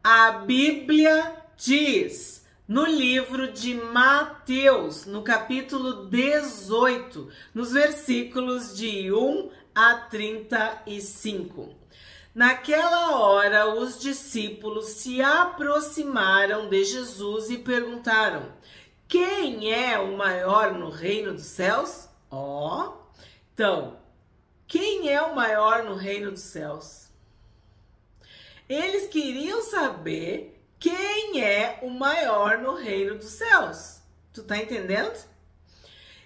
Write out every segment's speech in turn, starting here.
A Bíblia diz no livro de Mateus, no capítulo 18, nos versículos de 1 a 35. Naquela hora, os discípulos se aproximaram de Jesus e perguntaram: quem é o maior no reino dos céus? Então, quem é o maior no reino dos céus? Eles queriam saber quem é o maior no reino dos céus. Tu tá entendendo?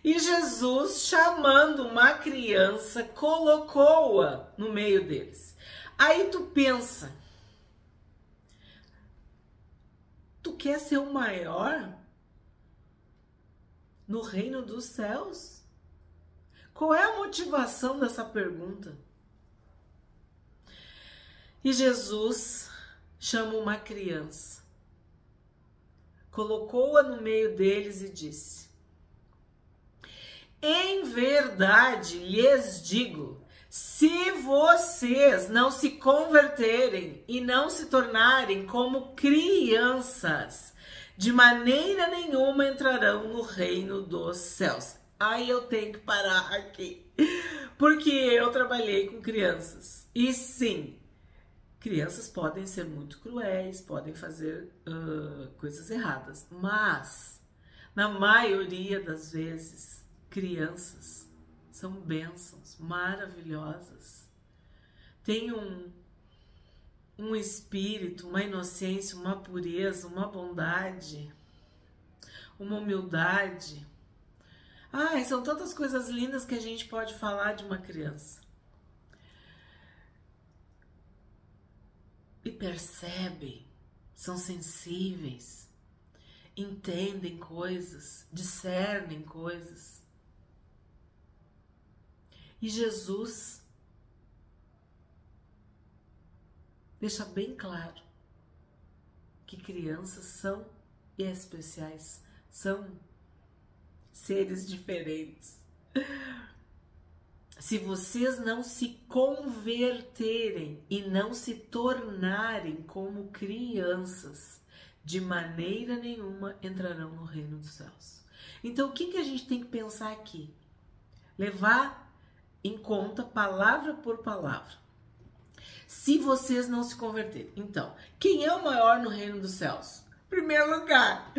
E Jesus, chamando uma criança, colocou-a no meio deles. Aí tu pensa, tu quer ser o maior no reino dos céus? Qual é a motivação dessa pergunta? E Jesus chama uma criança, colocou-a no meio deles e disse: em verdade lhes digo, se vocês não se converterem e não se tornarem como crianças, de maneira nenhuma entrarão no reino dos céus. Aí eu tenho que parar aqui, porque eu trabalhei com crianças. E sim, crianças podem ser muito cruéis, podem fazer coisas erradas, mas na maioria das vezes, crianças são bênçãos maravilhosas. Tem um espírito, uma inocência, uma pureza, uma bondade, uma humildade. Ai, são tantas coisas lindas que a gente pode falar de uma criança. E percebem, são sensíveis, entendem coisas, discernem coisas. E Jesus deixa bem claro que crianças são especiais, são seres diferentes. Se vocês não se converterem e não se tornarem como crianças, de maneira nenhuma entrarão no reino dos céus. Então, o que a gente tem que pensar aqui? Levar em conta palavra por palavra. Se vocês não se converterem. Então, quem é o maior no reino dos céus? Em primeiro lugar,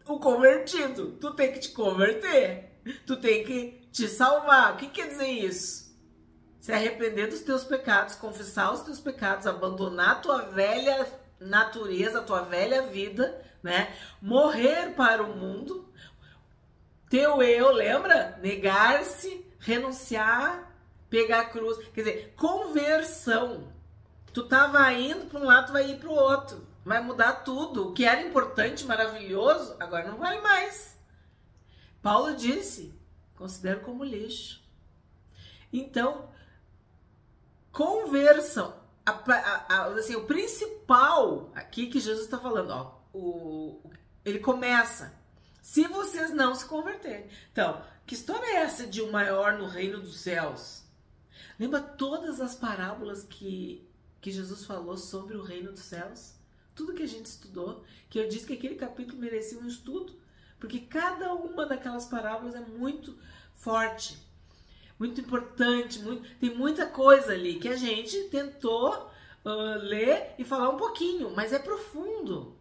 o convertido. Tu tem que te converter. Tu tem que te salvar. O que quer dizer isso? Se arrepender dos teus pecados, confessar os teus pecados, abandonar a tua velha natureza, a tua velha vida, né? Morrer para o mundo. Teu eu, lembra? Negar-se, renunciar, pegar a cruz. Quer dizer, conversão. Tu tava indo para um lado, tu vai ir para o outro. Vai mudar tudo. O que era importante, maravilhoso, agora não vale mais. Paulo disse, considero como lixo. Então, conversão. Assim, o principal aqui que Jesus está falando, ó, ele começa. Se vocês não se converterem. Então, que história é essa de o maior no reino dos céus? Lembra todas as parábolas que Jesus falou sobre o reino dos céus? Tudo que a gente estudou, que eu disse que aquele capítulo merecia um estudo, porque cada uma daquelas parábolas é muito forte, muito importante, tem muita coisa ali que a gente tentou ler e falar um pouquinho, mas é profundo.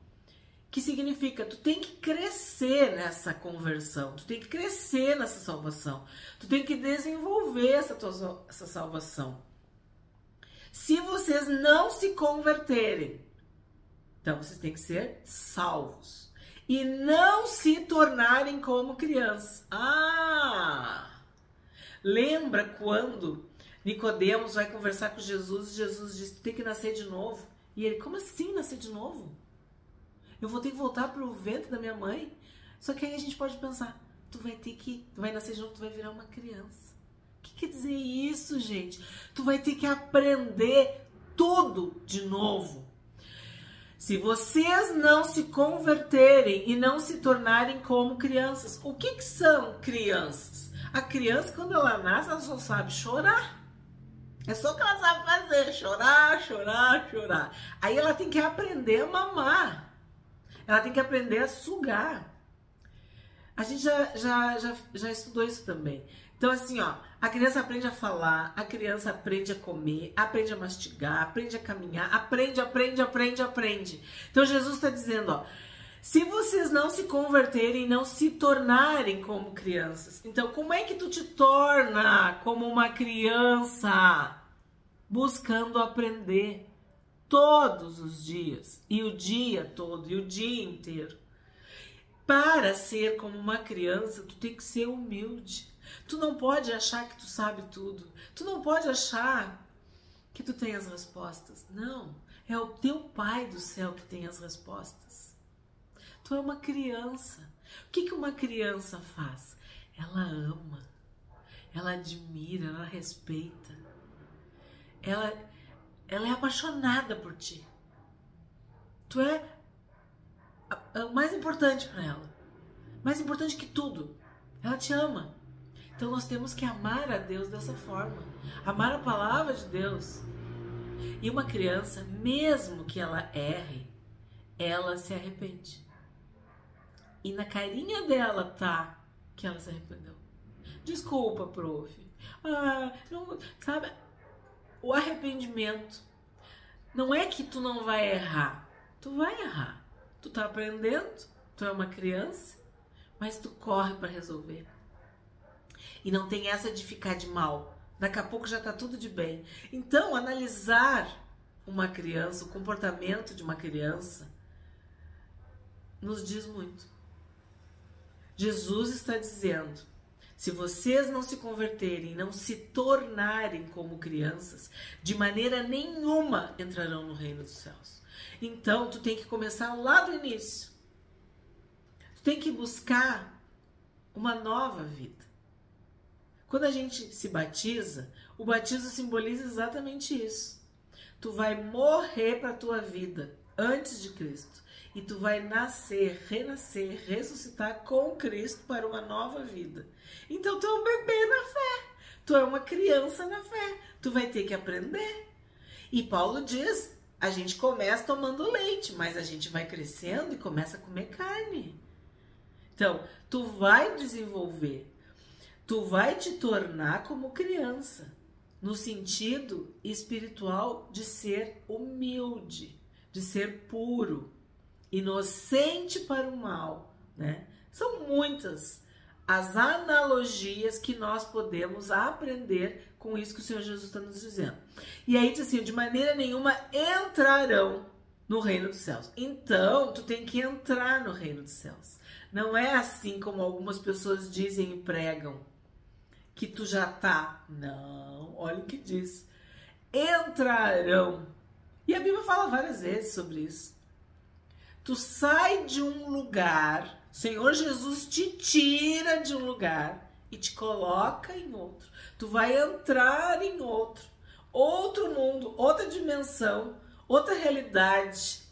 Que significa, tu tem que crescer nessa conversão, tu tem que crescer nessa salvação, tu tem que desenvolver essa salvação. Se vocês não se converterem, então vocês têm que ser salvos e não se tornarem como crianças. Lembra quando Nicodemos vai conversar com Jesus e Jesus diz, tu tem que nascer de novo. E ele, como assim nascer de novo? Eu vou ter que voltar para o ventre da minha mãe? Só que aí a gente pode pensar, tu vai nascer de novo, tu vai virar uma criança. O que quer dizer isso, gente? Tu vai ter que aprender tudo de novo. Se vocês não se converterem e não se tornarem como crianças. O que são crianças? A criança, quando ela nasce, ela só sabe chorar. É só o que ela sabe fazer, chorar, chorar, chorar. Aí ela tem que aprender a mamar. Ela tem que aprender a sugar. A gente já estudou isso também. Então, assim, ó, a criança aprende a falar, a criança aprende a comer, aprende a mastigar, aprende a caminhar, aprende. Então, Jesus está dizendo, ó, se vocês não se converterem, não se tornarem como crianças. Então, como é que tu te torna como uma criança? Buscando aprender todos os dias, e o dia todo, e o dia inteiro. Para ser como uma criança, tu tem que ser humilde. Tu não pode achar que tu sabe tudo. Tu não pode achar que tu tem as respostas. Não, é o teu Pai do céu que tem as respostas. Tu é uma criança. O que uma criança faz? Ela ama, ela admira, ela respeita. Ela é apaixonada por ti. Tu é o mais importante para ela. Mais importante que tudo. Ela te ama. Então nós temos que amar a Deus dessa forma. Amar a palavra de Deus. E uma criança, mesmo que ela erre, ela se arrepende. E na carinha dela tá que ela se arrependeu. Desculpa, prof. Não, sabe? O arrependimento não é que tu não vai errar. Tu vai errar. Tu tá aprendendo, tu é uma criança, mas tu corre para resolver. E não tem essa de ficar de mal. Daqui a pouco já tá tudo de bem. Então, analisar uma criança, o comportamento de uma criança, nos diz muito. Jesus está dizendo, se vocês não se converterem, não se tornarem como crianças, de maneira nenhuma entrarão no reino dos céus. Então, tu tem que começar lá do início. Tu tem que buscar uma nova vida. Quando a gente se batiza, o batismo simboliza exatamente isso. Tu vai morrer para a tua vida antes de Cristo. E tu vai nascer, renascer, ressuscitar com Cristo para uma nova vida. Então tu é um bebê na fé. Tu é uma criança na fé. Tu vai ter que aprender. E Paulo diz, a gente começa tomando leite, mas a gente vai crescendo e começa a comer carne. Então, tu vai desenvolver. Tu vai te tornar como criança. No sentido espiritual de ser humilde, de ser puro, inocente para o mal, né? São muitas as analogias que nós podemos aprender com isso que o Senhor Jesus está nos dizendo. E aí diz assim, de maneira nenhuma entrarão no reino dos céus. Então, tu tem que entrar no reino dos céus. Não é assim como algumas pessoas dizem e pregam, que tu já tá. Não, olha o que diz. Entrarão. E a Bíblia fala várias vezes sobre isso. Tu sai de um lugar, Senhor Jesus te tira de um lugar e te coloca em outro. Tu vai entrar em outro mundo, outra dimensão, outra realidade,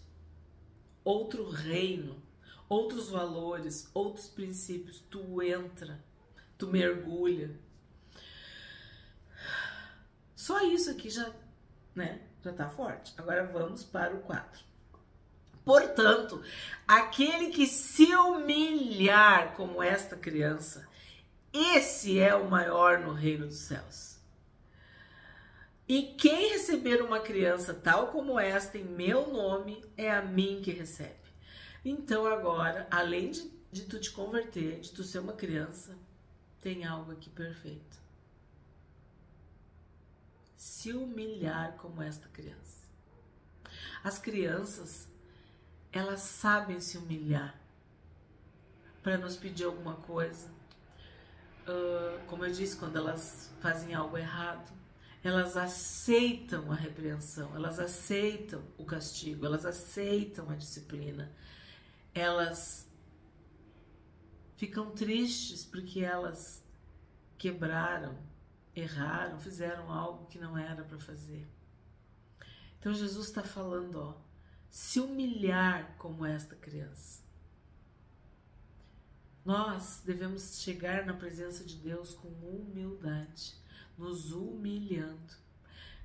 outro reino, outros valores, outros princípios. Tu entra, tu mergulha. Só isso aqui já tá forte. Agora vamos para o 4. Portanto, aquele que se humilhar como esta criança, esse é o maior no reino dos céus. E quem receber uma criança tal como esta em meu nome, é a mim que recebe. Então agora, além de tu te converter, de tu ser uma criança, tem algo aqui perfeito. Se humilhar como esta criança. As crianças, elas sabem se humilhar para nos pedir alguma coisa. Como eu disse, quando elas fazem algo errado, elas aceitam a repreensão, elas aceitam o castigo, elas aceitam a disciplina. Elas ficam tristes porque elas quebraram, erraram, fizeram algo que não era para fazer. Então Jesus está falando, ó, se humilhar como esta criança. Nós devemos chegar na presença de Deus com humildade, nos humilhando,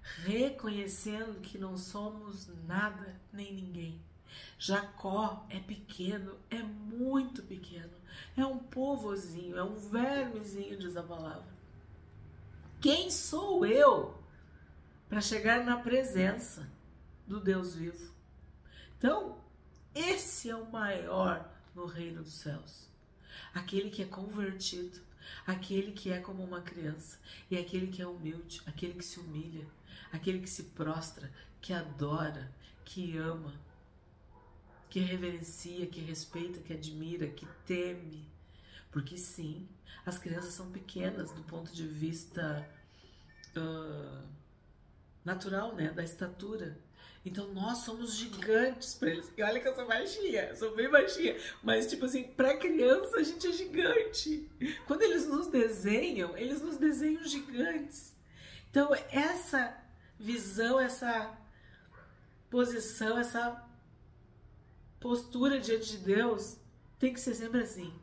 reconhecendo que não somos nada nem ninguém. Jacó é pequeno, é muito pequeno, é um povozinho, é um vermezinho, diz a palavra. Quem sou eu para chegar na presença do Deus vivo? Então, esse é o maior no reino dos céus. Aquele que é convertido, aquele que é como uma criança, e aquele que é humilde, aquele que se humilha, aquele que se prostra, que adora, que ama, que reverencia, que respeita, que admira, que teme. Porque sim, as crianças são pequenas do ponto de vista natural, né, da estatura. Então nós somos gigantes para eles. E olha que eu sou baixinha, sou bem baixinha. Mas tipo assim, para criança a gente é gigante. Quando eles nos desenham gigantes. Então essa visão, essa posição, essa postura diante de Deus tem que ser sempre assim.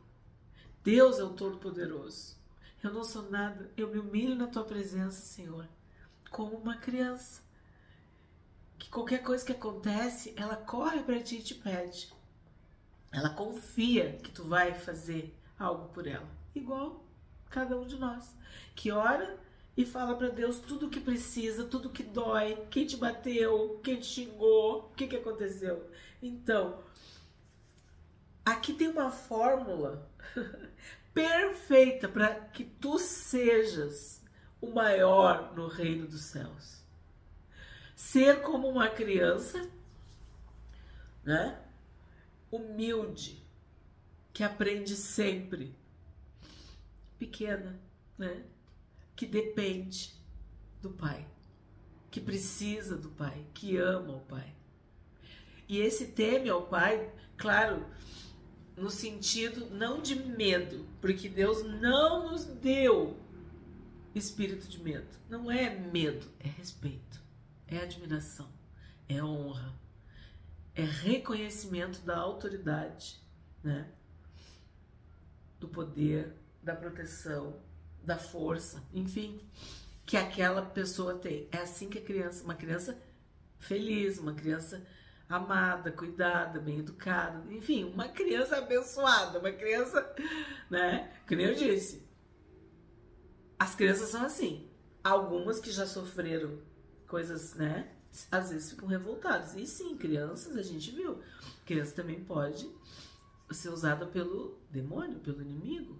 Deus é o Todo-Poderoso. Eu não sou nada, eu me humilho na tua presença, Senhor, como uma criança. Que qualquer coisa que acontece, ela corre para ti e te pede. Ela confia que tu vai fazer algo por ela. Igual cada um de nós. Que ora e fala para Deus tudo o que precisa, tudo que dói, quem te bateu, quem te xingou, o que aconteceu. Então, aqui tem uma fórmula perfeita para que tu sejas o maior no reino dos céus. Ser como uma criança, né? Humilde, que aprende sempre, pequena, né? Que depende do Pai, que precisa do Pai, que ama o Pai. E esse teme ao Pai, claro, no sentido não de medo, porque Deus não nos deu espírito de medo. Não é medo, é respeito. É admiração, é honra, é reconhecimento da autoridade, né? Do poder, da proteção, da força, enfim, que aquela pessoa tem. É assim que a criança, uma criança feliz, uma criança amada, cuidada, bem educada, enfim, uma criança abençoada, uma criança, né? Que nem eu disse, as crianças são assim. Algumas que já sofreram coisas, né? Às vezes ficam revoltadas. E sim, crianças, a gente viu. Criança também pode ser usada pelo demônio, pelo inimigo.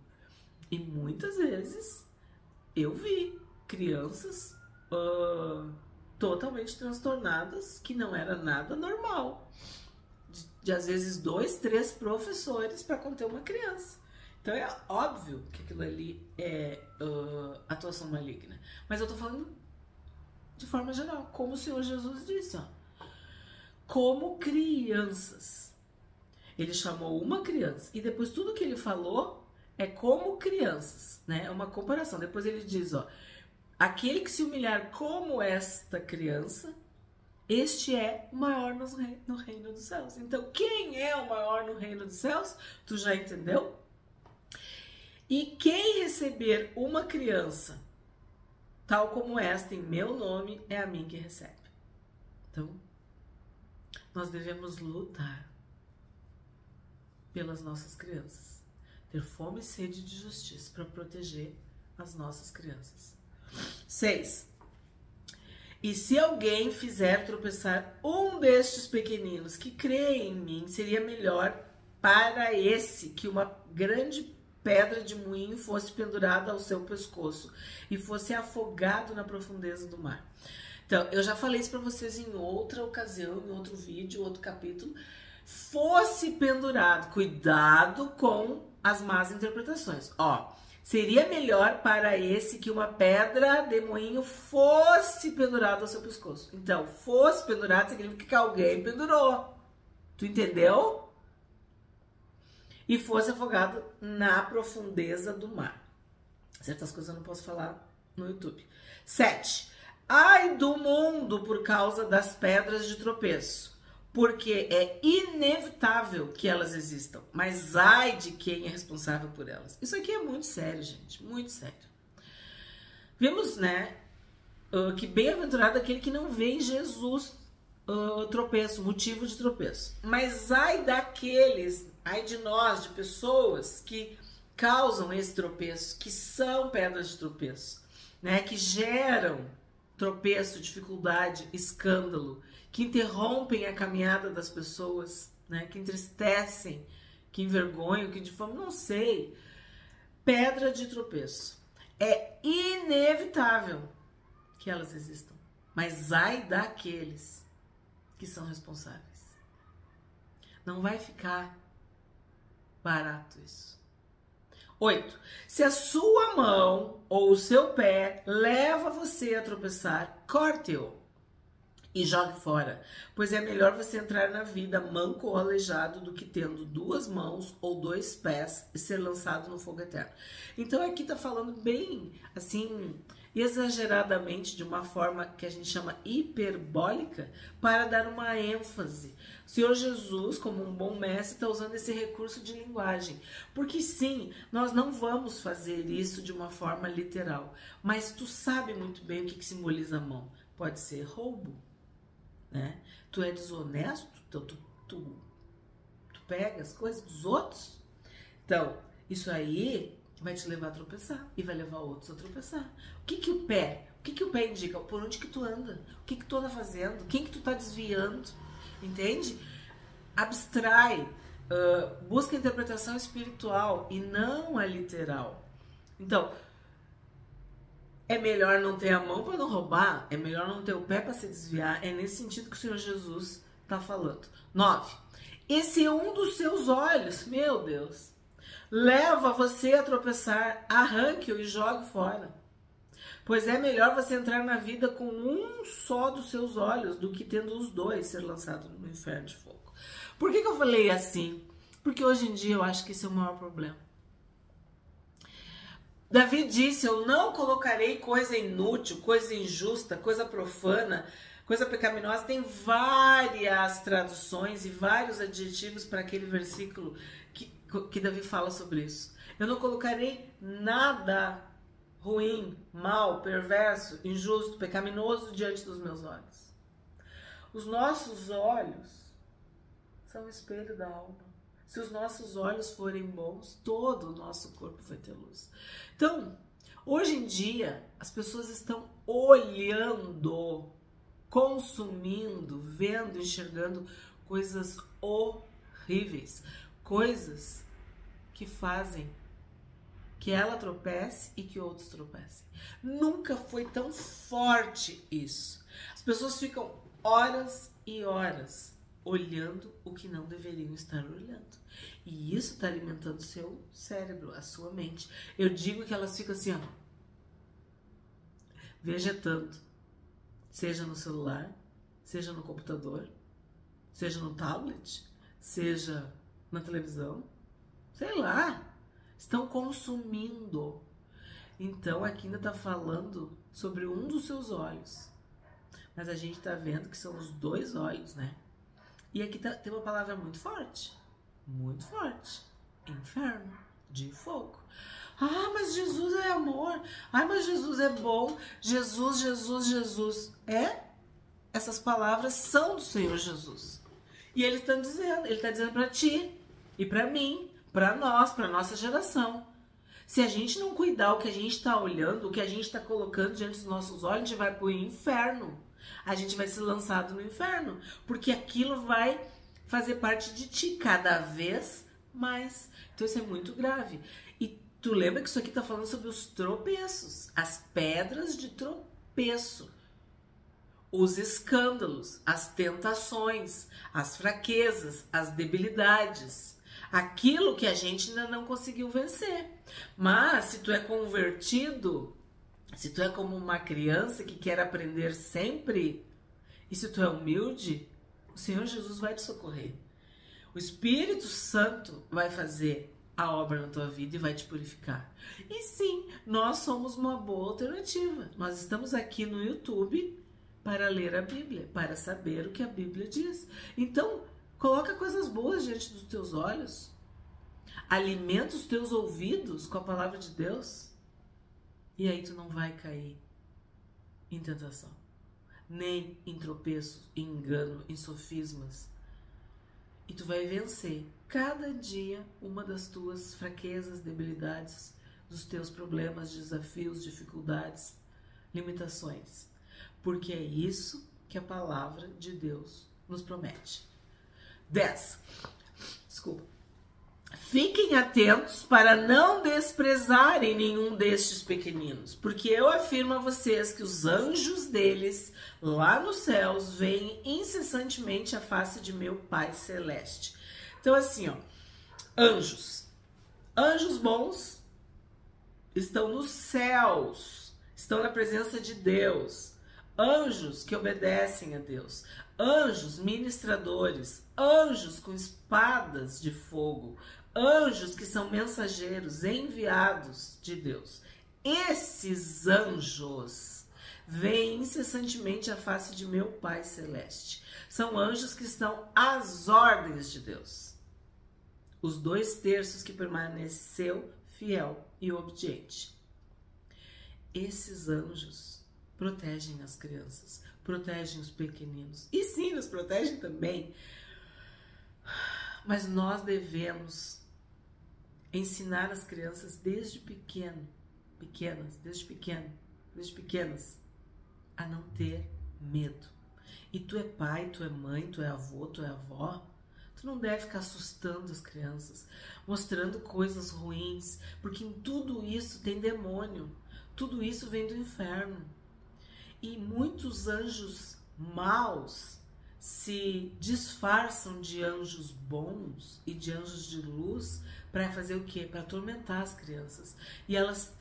E muitas vezes eu vi crianças totalmente transtornadas, que não era nada normal. De às vezes 2, 3 professores para conter uma criança. Então é óbvio que aquilo ali é atuação maligna. Mas eu tô falando de forma geral, como o Senhor Jesus disse, ó, como crianças. Ele chamou uma criança e depois tudo que ele falou é como crianças, né? É uma comparação. Depois ele diz, ó, aquele que se humilhar como esta criança, este é o maior no reino dos céus. Então, quem é o maior no reino dos céus? Tu já entendeu? E quem receber uma criança tal como esta, em meu nome, é a mim que recebe. Então, nós devemos lutar pelas nossas crianças. Ter fome e sede de justiça para proteger as nossas crianças. 6. E se alguém fizer tropeçar um destes pequeninos que creem em mim, seria melhor para esse que uma grande pedra de moinho fosse pendurada ao seu pescoço e fosse afogado na profundeza do mar. Então, eu já falei isso para vocês em outra ocasião, em outro vídeo, outro capítulo. Fosse pendurado. Cuidado com as más interpretações. Ó, seria melhor para esse que uma pedra de moinho fosse pendurada ao seu pescoço. Então, fosse pendurado significa que alguém pendurou. Tu entendeu? E fosse afogado na profundeza do mar. Certas coisas eu não posso falar no YouTube. 7. Ai do mundo por causa das pedras de tropeço, porque é inevitável que elas existam, mas ai de quem é responsável por elas. Isso aqui é muito sério, gente, muito sério. Vimos, né, que bem-aventurado aquele que não vê em Jesus tropeço, motivo de tropeço. Mas ai daqueles, ai de nós, de pessoas que causam esse tropeço, que são pedras de tropeço, né? Que geram tropeço, dificuldade, escândalo, que interrompem a caminhada das pessoas, né? Que entristecem, que envergonham, que difamam, não sei. Pedra de tropeço. É inevitável que elas existam. Mas ai daqueles que são responsáveis. Não vai ficar barato isso. 8. Se a sua mão ou o seu pé leva você a tropeçar, corte-o e jogue fora, pois é melhor você entrar na vida manco ou aleijado do que tendo 2 mãos ou 2 pés e ser lançado no fogo eterno. Então aqui tá falando bem, assim, exageradamente, de uma forma que a gente chama hiperbólica, para dar uma ênfase. O Senhor Jesus, como um bom mestre, está usando esse recurso de linguagem. Porque sim, nós não vamos fazer isso de uma forma literal, mas tu sabe muito bem o que simboliza a mão. Pode ser roubo, né? Tu é desonesto, então tu pega as coisas dos outros. Então, isso aí vai te levar a tropeçar e vai levar outros a tropeçar. O que o pé indica? Por onde que tu anda? O que tu anda fazendo? Quem que tu tá desviando? Entende? Abstrai, busca a interpretação espiritual e não a literal. Então, é melhor não ter a mão para não roubar, é melhor não ter o pé para se desviar. É nesse sentido que o Senhor Jesus está falando. 9. E se um dos seus olhos, meu Deus, leva você a tropeçar, arranque-o e jogue fora. Pois é melhor você entrar na vida com um só dos seus olhos do que tendo os 2 ser lançado no inferno de fogo. Por que eu falei assim? Porque hoje em dia eu acho que esse é o maior problema. Davi disse, eu não colocarei coisa inútil, coisa injusta, coisa profana, coisa pecaminosa. Tem várias traduções e vários adjetivos para aquele versículo que Davi fala sobre isso. Eu não colocarei nada ruim, mal, perverso, injusto, pecaminoso diante dos meus olhos. Os nossos olhos são o espelho da alma. Se os nossos olhos forem bons, todo o nosso corpo vai ter luz. Então, hoje em dia, as pessoas estão olhando, consumindo, vendo, enxergando coisas horríveis. Coisas que fazem que ela tropece e que outros tropecem. Nunca foi tão forte isso. As pessoas ficam horas e horas olhando o que não deveriam estar olhando. E isso está alimentando o seu cérebro, a sua mente. Eu digo que elas ficam assim, ó, vegetando. Seja no celular, seja no computador, seja no tablet, seja na televisão, sei lá. Estão consumindo. Então, aqui ainda está falando sobre um dos seus olhos. Mas a gente está vendo que são os 2 olhos, né? E aqui tem uma palavra muito forte. Muito forte. Inferno de fogo. Ah, mas Jesus é amor. Ah, mas Jesus é bom. Jesus, Jesus, Jesus. Essas palavras são do Senhor Jesus. E ele está dizendo para ti e para mim, para nós, para nossa geração. Se a gente não cuidar o que a gente está olhando, o que a gente está colocando diante dos nossos olhos, a gente vai para o inferno. A gente vai ser lançado no inferno. Porque aquilo vai fazer parte de ti cada vez mais. Então isso é muito grave. E tu lembra que isso aqui está falando sobre os tropeços, as pedras de tropeço, os escândalos, as tentações, as fraquezas, as debilidades. Aquilo que a gente ainda não conseguiu vencer. Mas se tu é convertido, se tu é como uma criança que quer aprender sempre, e se tu é humilde, o Senhor Jesus vai te socorrer. O Espírito Santo vai fazer a obra na tua vida e vai te purificar. E sim, nós somos uma boa alternativa. Nós estamos aqui no YouTube para ler a Bíblia, para saber o que a Bíblia diz. Então, coloca coisas boas diante dos teus olhos. Alimenta os teus ouvidos com a palavra de Deus. E aí tu não vai cair em tentação, nem em tropeços, em engano, em sofismas. E tu vai vencer cada dia uma das tuas fraquezas, debilidades, dos teus problemas, desafios, dificuldades, limitações. Porque é isso que a palavra de Deus nos promete. 10. Desculpa. Fiquem atentos para não desprezarem nenhum destes pequeninos, porque eu afirmo a vocês que os anjos deles, lá nos céus, veem incessantemente a face de meu Pai Celeste. Então assim, ó, anjos bons estão nos céus, estão na presença de Deus. Anjos que obedecem a Deus, anjos ministradores, anjos com espadas de fogo, anjos que são mensageiros enviados de Deus. Esses anjos veem incessantemente a face de meu Pai Celeste. São anjos que estão às ordens de Deus. Os 2/3 que permaneceu fiel e obediente. Esses anjos protegem as crianças, protegem os pequeninos. E sim, nos protegem também. Mas nós devemos ensinar as crianças desde pequenas, a não ter medo. E tu é pai, tu é mãe, tu é avô, tu é avó, tu não deve ficar assustando as crianças, mostrando coisas ruins, porque em tudo isso tem demônio, tudo isso vem do inferno. E muitos anjos maus se disfarçam de anjos bons e de anjos de luz para fazer o quê? Para atormentar as crianças. E elas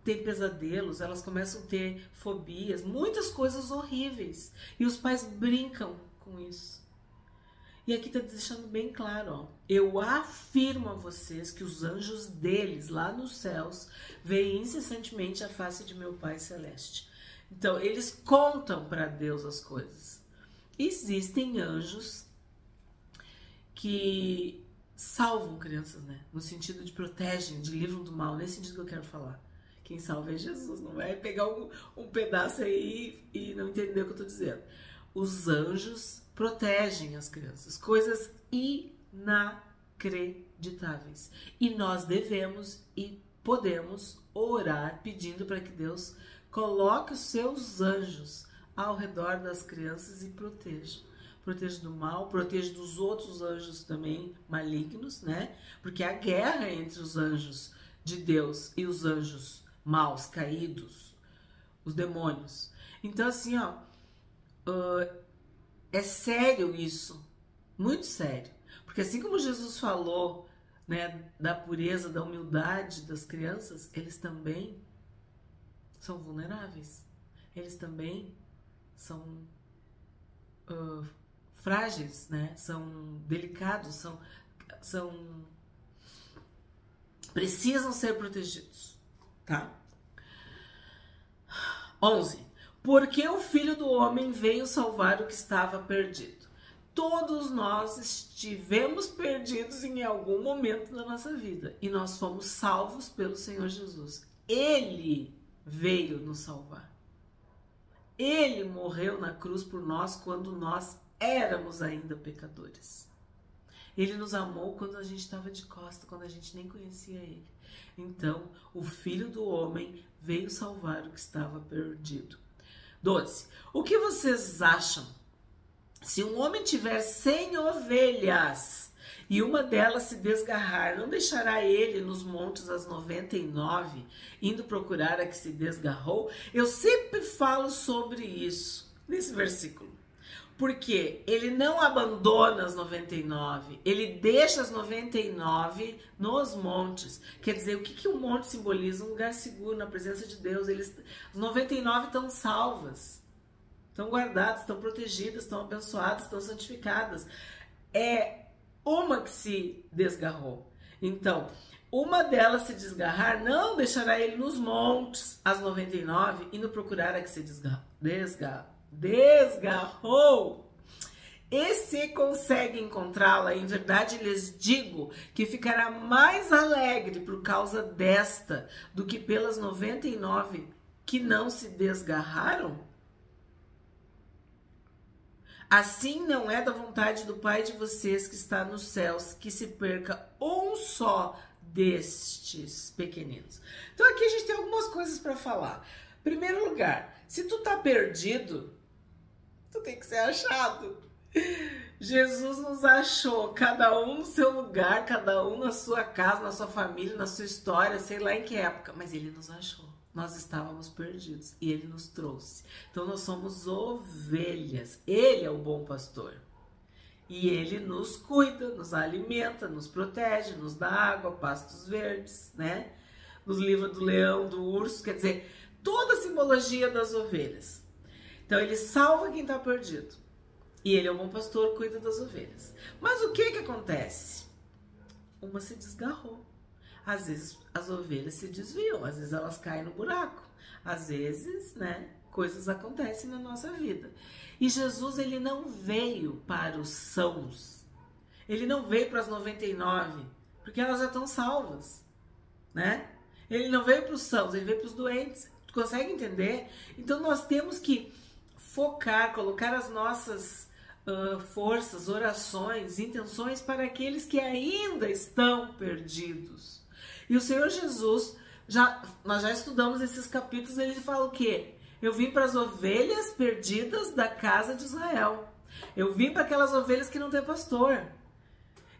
têm pesadelos, elas começam a ter fobias, muitas coisas horríveis. E os pais brincam com isso. E aqui está deixando bem claro, ó. Eu afirmo a vocês que os anjos deles, lá nos céus, veem incessantemente a face de meu Pai Celeste. Então, eles contam para Deus as coisas. Existem anjos que salvam crianças, né? No sentido de protegem, de livram do mal, nesse sentido que eu quero falar. Quem salva é Jesus, não vai pegar um pedaço aí e não entender o que eu estou dizendo. Os anjos protegem as crianças, coisas inacreditáveis. E nós devemos e podemos orar pedindo para que Deus coloque os seus anjos ao redor das crianças e proteja. Proteja do mal, proteja dos outros anjos também malignos, né? Porque há guerra entre os anjos de Deus e os anjos maus, caídos, os demônios. Então assim, ó, é sério isso, muito sério. Porque assim como Jesus falou, né, da pureza, da humildade das crianças, eles também são vulneráveis. Eles também são frágeis, né? São delicados, precisam ser protegidos, tá? 11. Porque o Filho do Homem veio salvar o que estava perdido. Todos nós estivemos perdidos em algum momento da nossa vida e nós fomos salvos pelo Senhor Jesus. Ele veio nos salvar. Ele morreu na cruz por nós quando nós éramos ainda pecadores. Ele nos amou quando a gente estava de costa, quando a gente nem conhecia ele. Então, o Filho do Homem veio salvar o que estava perdido. 12. O que vocês acham? Se um homem tiver 100 ovelhas e uma delas se desgarrar, não deixará ele nos montes as 99, indo procurar a que se desgarrou? Eu sempre falo sobre isso nesse versículo, porque ele não abandona as 99, ele deixa as 99 nos montes. Quer dizer, o que o monte simboliza? Um lugar seguro, na presença de Deus. As 99 estão salvas, estão guardadas, estão protegidas, estão abençoadas, estão santificadas. É uma que se desgarrou. Então, uma delas se desgarrar, não deixará ele nos montes as 99, indo procurar a que se desgarrou. E se consegue encontrá-la, em verdade lhes digo que ficará mais alegre por causa desta do que pelas 99 que não se desgarraram. Assim não é da vontade do Pai de vocês que está nos céus que se perca um só destes pequeninos. Então aqui a gente tem algumas coisas para falar. Em primeiro lugar, se tu tá perdido, tu tem que ser achado. Jesus nos achou, cada um no seu lugar, cada um na sua casa, na sua família, na sua história, sei lá em que época, mas ele nos achou. Nós estávamos perdidos e ele nos trouxe. Então nós somos ovelhas. Ele é o bom pastor. E ele nos cuida, nos alimenta, nos protege, nos dá água, pastos verdes, né? Nos livra do leão, do urso, quer dizer, toda a simbologia das ovelhas. Então ele salva quem está perdido. E ele é o bom pastor, cuida das ovelhas. Mas o que acontece? Uma se desgarrou. Às vezes as ovelhas se desviam, às vezes elas caem no buraco. Às vezes, né, coisas acontecem na nossa vida. E Jesus, ele não veio para os sãos. Ele não veio para as 99, porque elas já estão salvas, né? Ele não veio para os sãos, ele veio para os doentes. Tu consegue entender? Então nós temos que focar, colocar as nossas forças, orações, intenções para aqueles que ainda estão perdidos. E o Senhor Jesus, nós já estudamos esses capítulos, ele fala o quê? Eu vim para as ovelhas perdidas da casa de Israel. Eu vim para aquelas ovelhas que não tem pastor.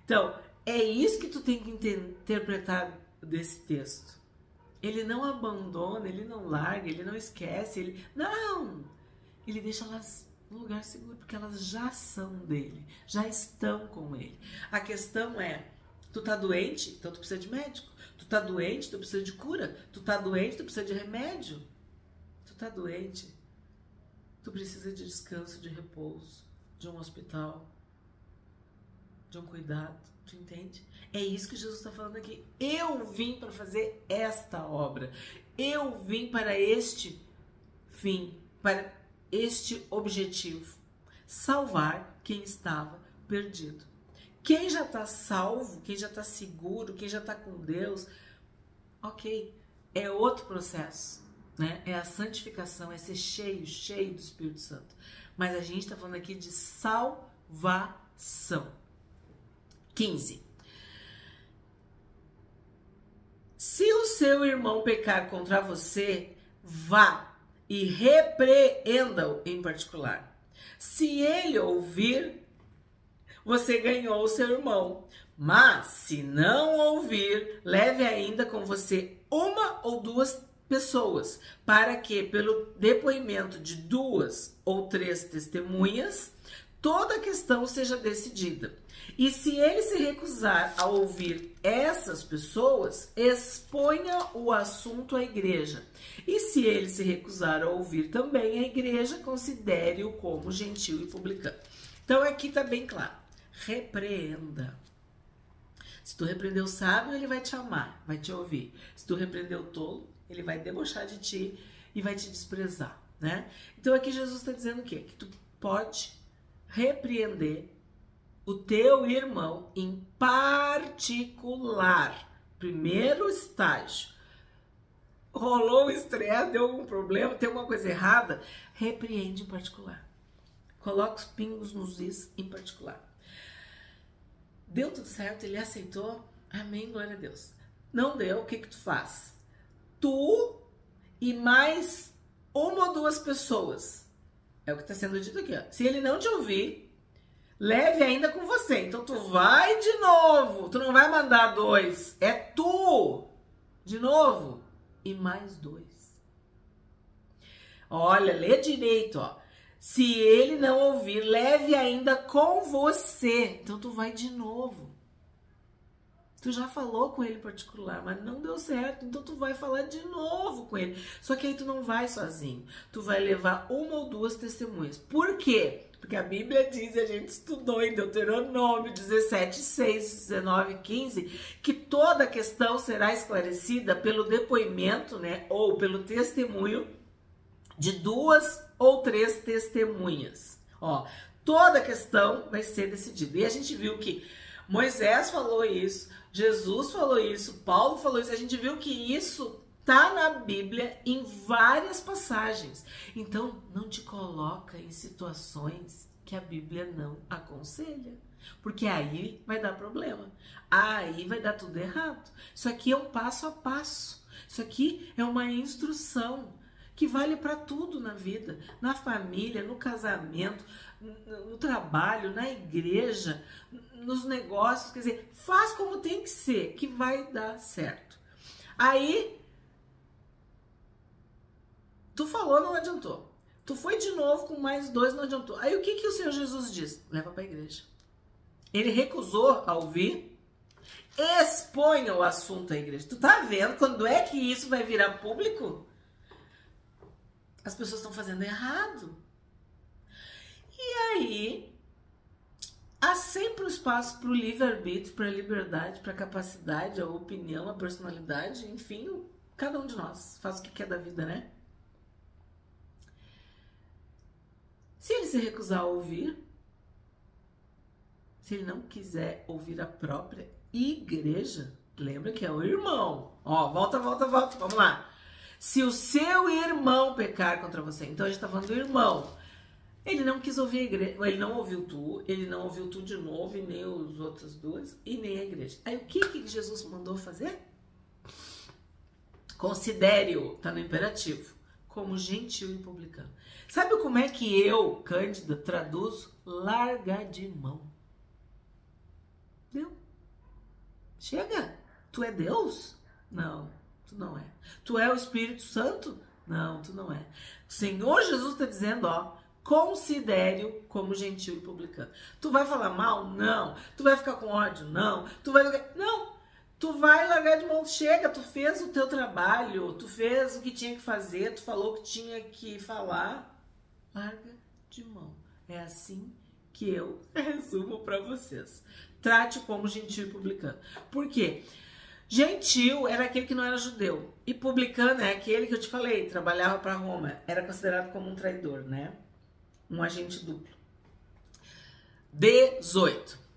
Então, é isso que tu tem que interpretar desse texto. Ele não abandona, ele não larga, ele não esquece, não! Ele deixa elas no lugar seguro, porque elas já são dele, já estão com ele. A questão é, tu tá doente, então tu precisa de médico. Tu tá doente, tu precisa de cura. Tu tá doente, tu precisa de remédio. Tu tá doente, tu precisa de descanso, de repouso, de um hospital, de um cuidado. Tu entende? É isso que Jesus está falando aqui. Eu vim para fazer esta obra. Eu vim para este fim, para este objetivo. Salvar quem estava perdido. Quem já está salvo, quem já está seguro, quem já está com Deus, ok, é outro processo, né? É a santificação, é ser cheio do Espírito Santo. Mas a gente está falando aqui de salvação. 15. Se o seu irmão pecar contra você, vá e repreenda-o em particular. Se ele ouvir, você ganhou o seu irmão. Mas, se não ouvir, leve ainda com você uma ou duas pessoas, para que, pelo depoimento de 2 ou 3 testemunhas, toda a questão seja decidida. E se ele se recusar a ouvir essas pessoas, exponha o assunto à igreja. E se ele se recusar a ouvir também a igreja, considere-o como gentil e publicano. Então aqui está bem claro. Repreenda. Se tu repreender o sábio, ele vai te amar, vai te ouvir. Se tu repreender o tolo, ele vai debochar de ti e vai te desprezar, né? Então aqui Jesus está dizendo o quê? Que tu pode repreender o teu irmão em particular. Primeiro estágio. Rolou um estresse, deu algum problema, tem alguma coisa errada, repreende em particular. Coloca os pingos nos is em particular. Deu tudo certo, ele aceitou, amém, glória a Deus. Não deu, o que tu faz? Tu e mais uma ou duas pessoas. É o que está sendo dito aqui, ó. Se ele não te ouvir, leve ainda com você. Então tu vai de novo, tu não vai mandar 2, é tu de novo e mais 2. Olha, lê direito, ó. Se ele não ouvir, leve ainda com você. Então tu vai de novo. Tu já falou com ele em particular, mas não deu certo. Então tu vai falar de novo com ele. Só que aí tu não vai sozinho. Tu vai levar uma ou duas testemunhas. Por quê? Porque a Bíblia diz, a gente estudou em Deuteronômio 17, 6, 19, 15, que toda a questão será esclarecida pelo depoimento, né? Ou pelo testemunho de 2 ou 3 testemunhas. Ó, toda a questão vai ser decidida. E a gente viu que Moisés falou isso, Jesus falou isso, Paulo falou isso. A gente viu que isso tá na Bíblia em várias passagens. Então, não te coloca em situações que a Bíblia não aconselha. Porque aí vai dar problema. Aí vai dar tudo errado. Isso aqui é um passo a passo. Isso aqui é uma instrução que vale para tudo na vida. Na família, no casamento, no trabalho, na igreja, nos negócios. Quer dizer, faz como tem que ser, que vai dar certo. Aí, tu falou, não adiantou. Tu foi de novo com mais 2, não adiantou. Aí o que o Senhor Jesus diz? Leva para a igreja. Ele recusou a ouvir. Exponha o assunto à igreja. Tu tá vendo quando é que isso vai virar público? As pessoas estão fazendo errado. E aí, há sempre um espaço para o livre-arbítrio, para a liberdade, para a capacidade, a opinião, a personalidade, enfim, cada um de nós faz o que quer da vida, né? Se ele se recusar a ouvir, se ele não quiser ouvir a própria igreja, lembra que é o irmão. Ó, volta, vamos lá. Se o seu irmão pecar contra você, então a gente tá falando do irmão. Ele não quis ouvir a igreja, ele não ouviu tu de novo, e nem os outros dois, e nem a igreja. Aí o que Jesus mandou fazer? Considere-o, tá no imperativo, como gentil e publicano. Sabe como é que eu, Cândida, traduzo? Larga de mão. Deu? Chega. Tu é Deus? Não, tu não é. Tu é o Espírito Santo? Não, tu não é. O Senhor Jesus está dizendo, ó, considere-o como gentil e publicano. Tu vai falar mal? Não. Tu vai ficar com ódio? Não. Tu vai... Não. Tu vai largar de mão. Chega, tu fez o teu trabalho, tu fez o que tinha que fazer, tu falou o que tinha que falar. Larga de mão. É assim que eu resumo para vocês. Trate como gentil e publicano. Por quê? Gentil era aquele que não era judeu. E publicano é aquele que eu te falei, trabalhava para Roma. Era considerado como um traidor, né? Um agente duplo. 18.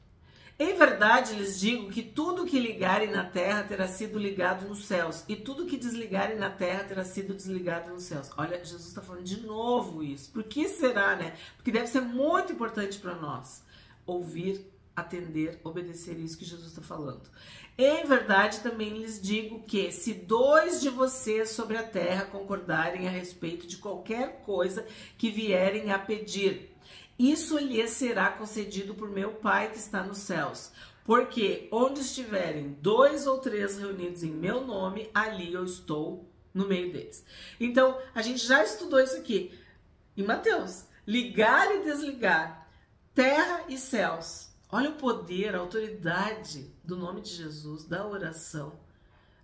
Em verdade, lhes digo que tudo que ligarem na terra terá sido ligado nos céus, e tudo que desligarem na terra terá sido desligado nos céus. Olha, Jesus está falando de novo isso. Por que será, né? Porque deve ser muito importante para nós ouvir, atender, obedecer isso que Jesus está falando. Em verdade, também lhes digo que se 2 de vocês sobre a terra concordarem a respeito de qualquer coisa que vierem a pedir, isso lhes será concedido por meu Pai que está nos céus. Porque onde estiverem 2 ou 3 reunidos em meu nome, ali eu estou no meio deles. Então, a gente já estudou isso aqui em Mateus. Ligar e desligar, terra e céus. Olha o poder, a autoridade do nome de Jesus, da oração,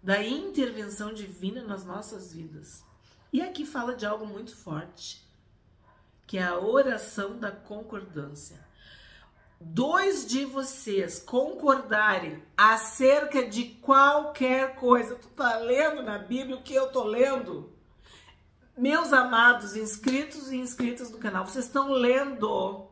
da intervenção divina nas nossas vidas. E aqui fala de algo muito forte, que é a oração da concordância. 2 de vocês concordarem acerca de qualquer coisa. Tu tá lendo na Bíblia o que eu tô lendo? Meus amados inscritos e inscritas do canal, vocês estão lendo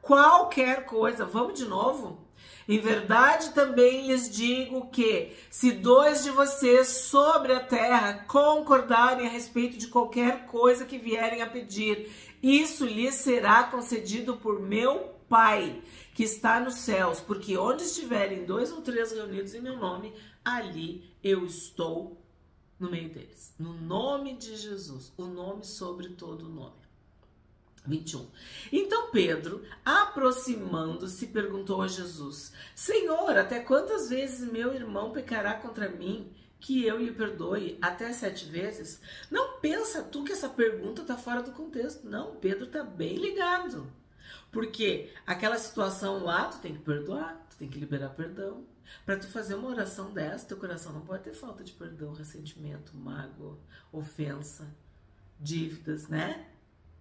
qualquer coisa. Vamos de novo? Em verdade, também lhes digo que se 2 de vocês sobre a terra concordarem a respeito de qualquer coisa que vierem a pedir, isso lhes será concedido por meu Pai, que está nos céus. Porque onde estiverem 2 ou 3 reunidos em meu nome, ali eu estou no meio deles. No nome de Jesus, o nome sobre todo o nome. 21. Então Pedro, aproximando-se, perguntou a Jesus: Senhor, até quantas vezes meu irmão pecará contra mim, que eu lhe perdoe? Até 7 vezes? Não pensa tu que essa pergunta está fora do contexto. Não, Pedro está bem ligado. Porque aquela situação lá, tu tem que perdoar, tu tem que liberar perdão. Para tu fazer uma oração dessa, teu coração não pode ter falta de perdão, ressentimento, mágoa, ofensa, dívidas, né?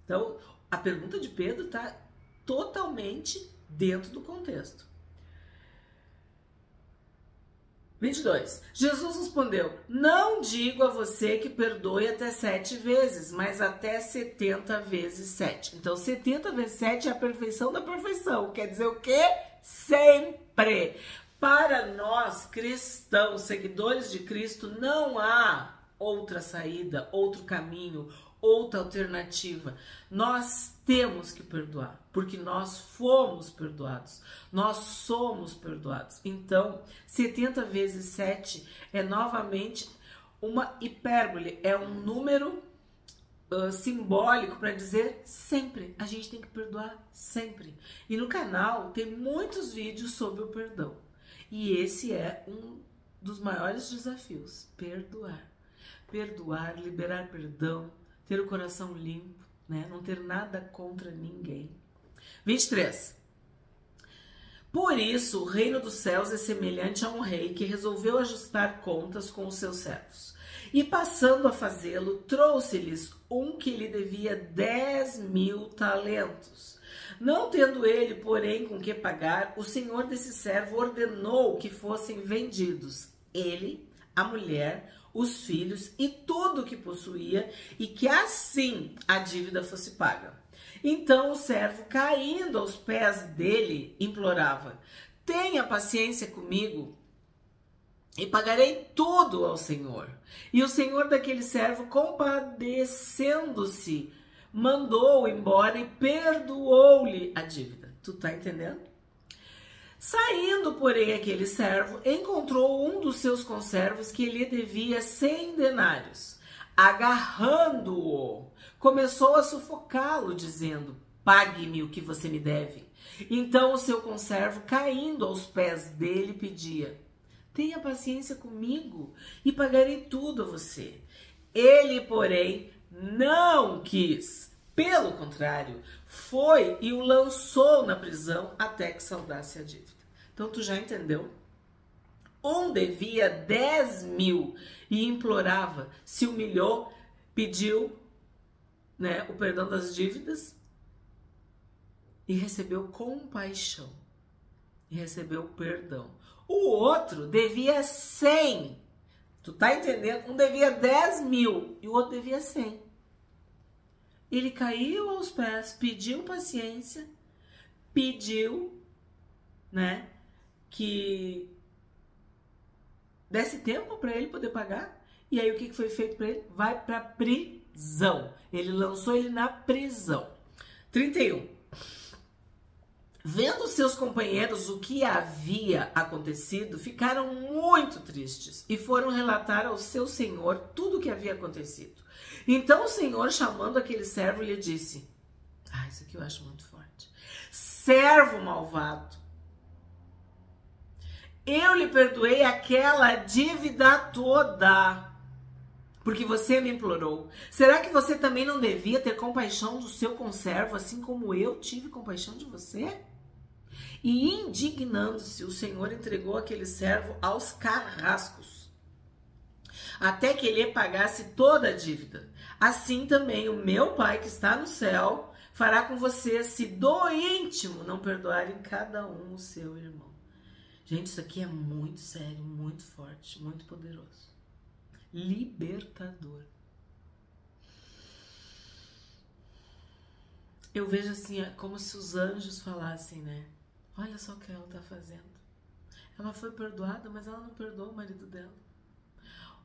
Então, a pergunta de Pedro está totalmente dentro do contexto. 22. Jesus respondeu: Não digo a você que perdoe até 7 vezes, mas até 70 vezes 7. Então, 70 vezes 7 é a perfeição da perfeição. Quer dizer o quê? Sempre. Para nós, cristãos, seguidores de Cristo, não há outra saída, outro caminho, outra alternativa. Nós temos que perdoar, porque nós fomos perdoados, nós somos perdoados. Então, 70 vezes 7 é novamente uma hipérbole, é um número simbólico para dizer sempre. A gente tem que perdoar sempre. E no canal tem muitos vídeos sobre o perdão. E esse é um dos maiores desafios, perdoar. Perdoar, liberar perdão, ter o coração limpo, né? Não ter nada contra ninguém. 23. Por isso, o reino dos céus é semelhante a um rei que resolveu ajustar contas com os seus servos. E passando a fazê-lo, trouxe-lhes um que lhe devia 10.000 talentos. Não tendo ele, porém, com que pagar, o senhor desse servo ordenou que fossem vendidos ele, a mulher, os filhos e tudo o que possuía, e que assim a dívida fosse paga. Então o servo, caindo aos pés dele, implorava: tenha paciência comigo e pagarei tudo ao Senhor. E o senhor daquele servo, compadecendo-se, mandou-o embora e perdoou-lhe a dívida. Tu tá entendendo? Saindo, porém, aquele servo, encontrou um dos seus conservos que lhe devia 100 denários. Agarrando-o, começou a sufocá-lo, dizendo: pague-me o que você me deve. Então o seu conservo, caindo aos pés dele, pedia: tenha paciência comigo e pagarei tudo a você. Ele, porém, não quis. Pelo contrário, foi e o lançou na prisão até que saudasse a dívida. Então, tu já entendeu? Um devia 10.000 e implorava, se humilhou, pediu, né, o perdão das dívidas e recebeu compaixão. E recebeu perdão. O outro devia 100. Tu tá entendendo? Um devia 10.000 e o outro devia 100. Ele caiu aos pés, pediu paciência, pediu, né, que desse tempo para ele poder pagar. E aí o que foi feito para ele? Vai para prisão. Ele lançou ele na prisão. 31. Vendo seus companheiros o que havia acontecido, ficaram muito tristes e foram relatar ao seu senhor tudo o que havia acontecido. Então o senhor, chamando aquele servo, lhe disse: isso aqui eu acho muito forte. Servo malvado, eu lhe perdoei aquela dívida toda, porque você me implorou. Será que você também não devia ter compaixão do seu conservo, assim como eu tive compaixão de você? E indignando-se, o senhor entregou aquele servo aos carrascos, até que ele pagasse toda a dívida. Assim também o meu Pai que está no céu fará com você, se do íntimo não perdoarem cada um o seu irmão. Gente, isso aqui é muito sério, muito forte, muito poderoso. Libertador. Eu vejo assim, é como se os anjos falassem, né? Olha só o que ela está fazendo. Ela foi perdoada, mas ela não perdoou o marido dela.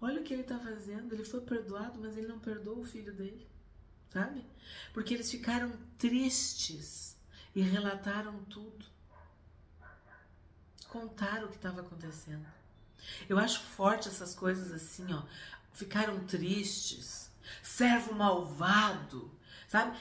Olha o que ele está fazendo. Ele foi perdoado, mas ele não perdoou o filho dele. Sabe? Porque eles ficaram tristes e relataram tudo. Contaram o que estava acontecendo. Eu acho forte essas coisas assim, ó. Ficaram tristes. Servo malvado. Sabe?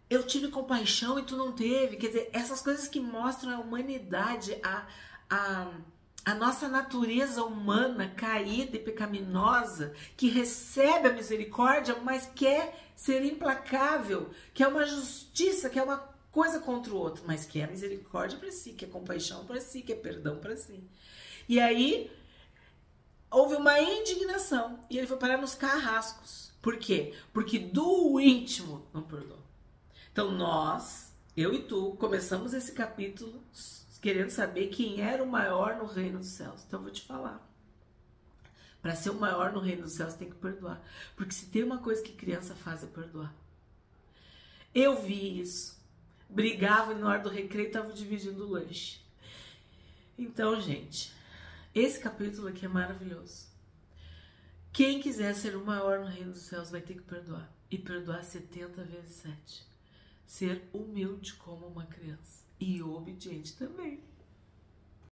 Eu tive compaixão e tu não teve. Quer dizer, essas coisas que mostram a humanidade, a nossa natureza humana caída e pecaminosa, que recebe a misericórdia, mas quer ser implacável, que é uma justiça, que é uma coisa contra o outro, mas que é a misericórdia para si, que é compaixão para si, que é perdão para si. E aí houve uma indignação e ele foi parar nos carrascos. Por quê? Porque do íntimo não perdoou. Então nós, eu e tu, começamos esse capítulo querendo saber quem era o maior no reino dos céus. Então eu vou te falar. Para ser o maior no reino dos céus tem que perdoar. Porque se tem uma coisa que criança faz é perdoar. Eu vi isso. Brigava e na hora do recreio estava dividindo o lanche. Então, gente, esse capítulo aqui é maravilhoso. Quem quiser ser o maior no reino dos céus vai ter que perdoar. e perdoar 70 vezes 7. Ser humilde como uma criança e obediente também.